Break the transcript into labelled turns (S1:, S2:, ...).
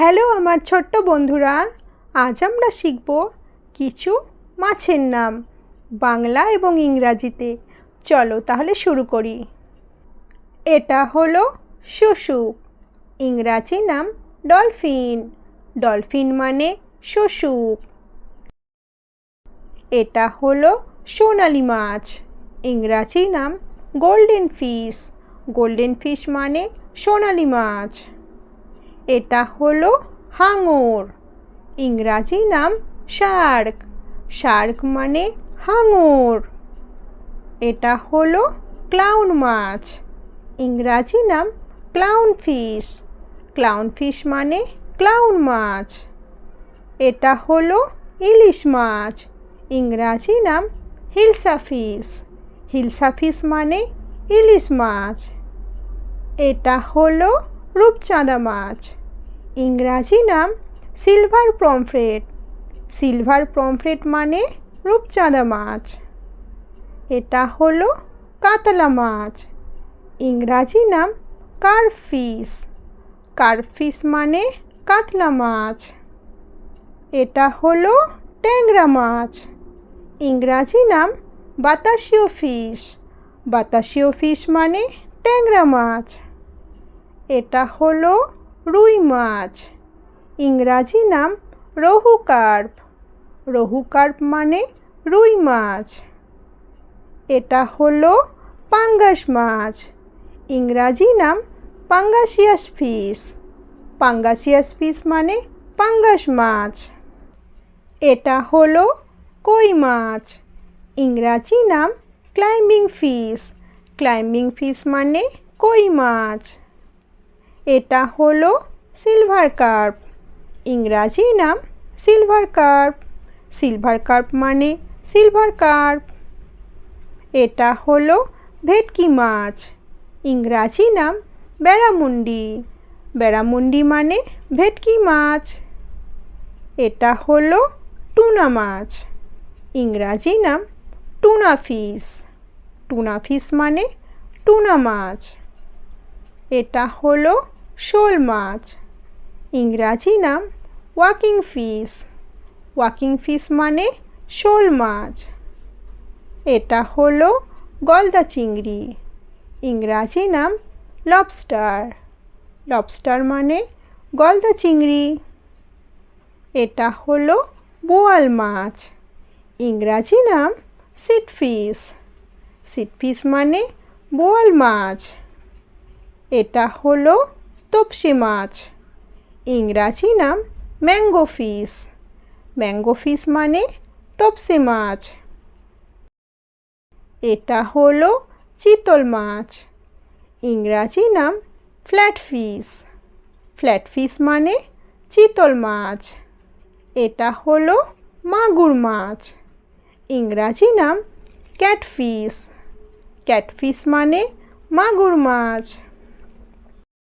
S1: Hello আমার ছোট্ট বন্ধুরা, আজ আমরা শিখব কিছু মাছের নাম বাংলা এবং ইংরাজিতে। চলো তাহলে শুরু করি। এটা হলো শুশুক, ইংরাজি নাম ডলফিন। ডলফিন মানে শুশুক। এটা হলো সোনালি মাছ, ইংরাজি নাম গোল্ডেন ফিশ। গোল্ডেন ফিশ মানে সোনালি মাছ। এটা হলো হাঙর, ইংরাজি নাম শার্ক। শার্ক মানে হাঙর। এটা হলো ক্লাউন মাছ, ইংরাজি নাম ক্লাউন ফিশ। ক্লাউন ফিশ মানে ক্লাউন মাছ। এটা হলো ইলিশ মাছ, ইংরাজি নাম হিলসা ফিশ। হিলসা ফিশ মানে ইলিশ মাছ। এটা হলো রূপচাঁদা মাছ, ইংরাজি নাম সিলভার পমফ্রেট। সিলভার পমফ্রেট মানে রূপচাঁদা মাছ। এটা হলো কাতলা মাছ, ইংরাজি নাম কার্প ফিশ। কার্প ফিশ মানে কাতলা মাছ। এটা হলো ট্যাংরা মাছ, ইংরাজি নাম বাতাসীয় ফিশ। বাতাসীয় ফিশ মানে ট্যাংরা মাছ। এটা হলো রুই মাছ, ইংরাজি নাম রোহু কার্প। রোহু কার্প মানে রুই মাছ। এটা হলো পাঙ্গাস মাছ, ইংরাজি নাম পাঙ্গাসিয়াস ফিশ। পাঙ্গাসিয়াস ফিশ মানে পাঙ্গাস মাছ। এটা হলো কই মাছ, ইংরাজি নাম ক্লাইম্বিং ফিশ। ক্লাইম্বিং ফিশ মানে কই মাছ। এটা হলো সিলভার কার্প, ইংরাজি নাম সিলভার কার্প। সিলভার কার্প মানে সিলভার কার্প। এটা হলো ভেটকি মাছ, ইংরাজি নাম ব্যারামুন্ডি। ব্যারামুন্ডি মানে ভেটকি মাছ। এটা হলো টুনা মাছ, ইংরাজি নাম টুনা ফিশ। টুনা ফিশ মানে টুনা মাছ। এটা হলো শোল মাছ, ইংরাজি নাম ওয়াকিং ফিশ। ওয়াকিং ফিশ মানে শোল মাছ। এটা হলো গলদা চিংড়ি, ইংরাজি নাম লবস্টার। লবস্টার মানে গলদা চিংড়ি। এটা হলো বোয়াল মাছ, ইংরাজি নাম সিড ফিশ। সিড ফিশ মানে বোয়াল মাছ। এটা হলো তপসে মাছ, ইংরাজি নাম ম্যাঙ্গো ফিশ। ম্যাঙ্গো ফিশ মানে তপসে মাছ। এটা হলো চিতল মাছ, ইংরাজি নাম ফ্ল্যাট ফিশ। ফ্ল্যাট ফিশ মানে চিতল মাছ। এটা হলো মাগুর মাছ, ইংরাজি নাম ক্যাটফিশ। ক্যাটফিশ মানে মাগুর মাছ।